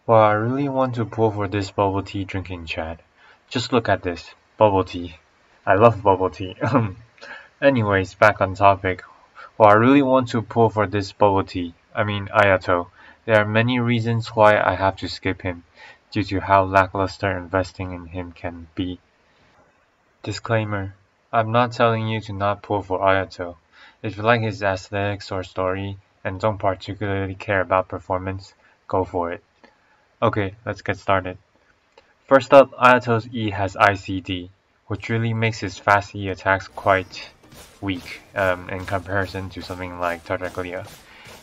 Well, I really want to pull for this bubble tea drinking chat. Just look at this. Bubble tea. I love bubble tea. Anyways, back on topic. Well, I really want to pull for this bubble tea. Ayato. There are many reasons why I have to skip him, due to how lackluster investing in him can be. Disclaimer: I'm not telling you to not pull for Ayato. If you like his aesthetics or story, and don't particularly care about performance, go for it. Okay, let's get started. First up, Ayato's E has ICD, which really makes his fast E attacks quite weak in comparison to something like Tartaglia.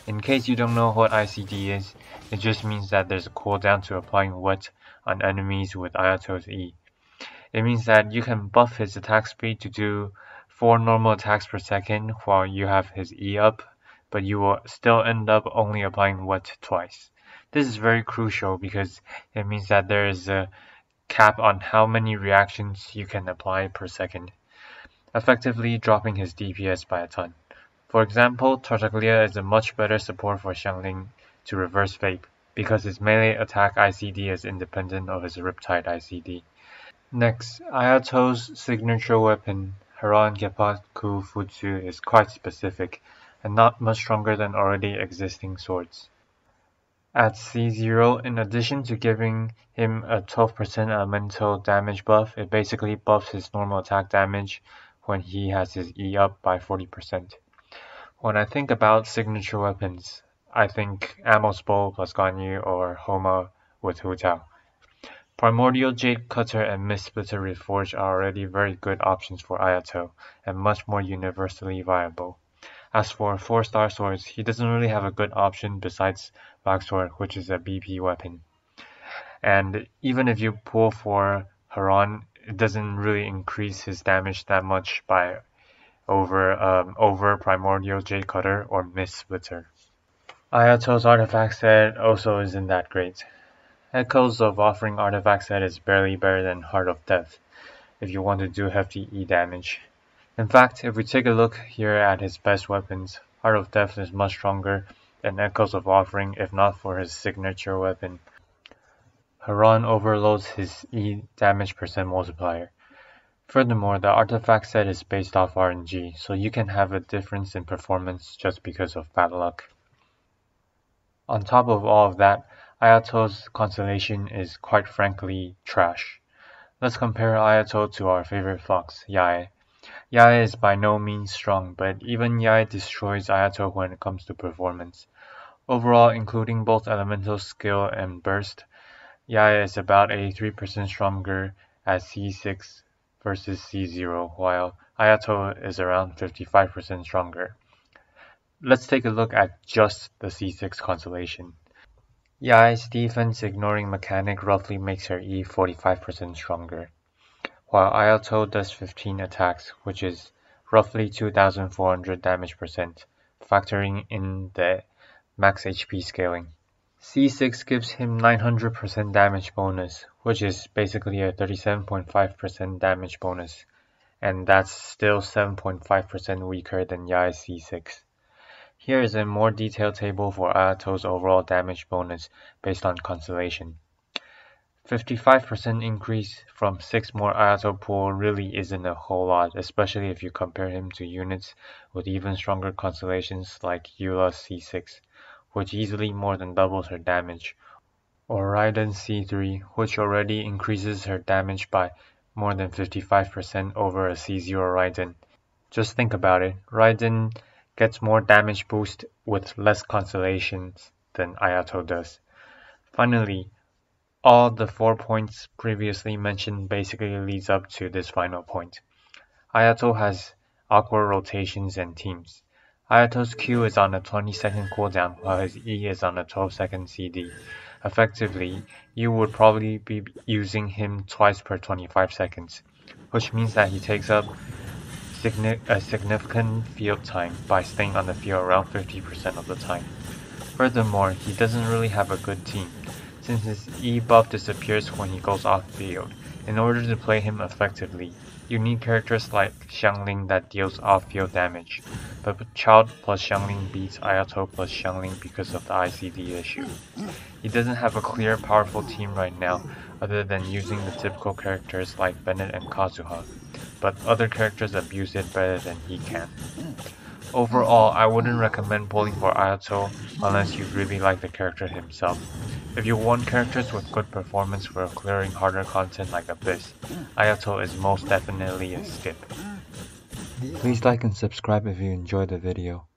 In case you don't know what ICD is, it just means that there's a cooldown to applying wet on enemies with Ayato's E. It means that you can buff his attack speed to do 4 normal attacks per second while you have his E up, but you will still end up only applying wet twice. This is very crucial because it means that there is a cap on how many reactions you can apply per second, effectively dropping his DPS by a ton. For example, Tartaglia is a much better support for Xiangling to reverse Vape, because his melee attack ICD is independent of his Riptide ICD. Next, Ayato's signature weapon, Haran Geppaku Futsu, is quite specific, and not much stronger than already existing swords. At C0, in addition to giving him a 12% elemental damage buff, it basically buffs his normal attack damage when he has his E up by 40%. When I think about signature weapons, I think Amos Bowl plus Ganyu or Homa with Hu Tao. Primordial Jade Cutter and Mist Splitter Reforged are already very good options for Ayato, and much more universally viable. As for 4-star swords, he doesn't really have a good option besides Backsword, which is a BP weapon. And even if you pull for Haran, it doesn't really increase his damage that much by over Primordial Jade Cutter or Mist Splitter. Ayato's artifact set also isn't that great. Echoes of Offering artifact set is barely better than Heart of Death, if you want to do hefty E damage. In fact, if we take a look here at his best weapons, Heart of Death is much stronger than Echoes of Offering if not for his signature weapon. Haran overloads his E damage percent multiplier. Furthermore, the artifact set is based off RNG, so you can have a difference in performance just because of bad luck. On top of all of that, Ayato's constellation is quite frankly trash. Let's compare Ayato to our favorite fox, Yae. Yae is by no means strong, but even Yae destroys Ayato when it comes to performance. Overall, including both elemental skill and burst, Yae is about 83% stronger at C6 versus C0, while Ayato is around 55% stronger. Let's take a look at just the C6 constellation. Yae's defense ignoring mechanic roughly makes her E 45% stronger, while Ayato does 15 attacks, which is roughly 2400 damage percent, factoring in the max HP scaling. C6 gives him 900% damage bonus, which is basically a 37.5% damage bonus, and that's still 7.5% weaker than Yae's C6. Here is a more detailed table for Ayato's overall damage bonus based on constellation. 55% increase from 6 more Ayato pool really isn't a whole lot, especially if you compare him to units with even stronger constellations like Eula's C6, which easily more than doubles her damage, or Raiden's C3, which already increases her damage by more than 55% over a C0 Raiden. Just think about it, Raiden gets more damage boost with less constellations than Ayato does. Finally, all the 4 points previously mentioned basically leads up to this final point. Ayato has awkward rotations and teams. Ayato's Q is on a 20-second cooldown while his E is on a 12-second CD. Effectively, you would probably be using him twice per 25 seconds, which means that he takes up a significant field time by staying on the field around 50% of the time. Furthermore, he doesn't really have a good team, since his E buff disappears when he goes off field. In order to play him effectively, you need characters like Xiangling that deals off-field damage, but Child plus Xiangling beats Ayato plus Xiangling because of the ICD issue. He doesn't have a clear powerful team right now other than using the typical characters like Bennett and Kazuha, but other characters abuse it better than he can. Overall, I wouldn't recommend pulling for Ayato unless you really like the character himself. If you want characters with good performance for clearing harder content like Abyss, Ayato is most definitely a skip. Please like and subscribe if you enjoyed the video.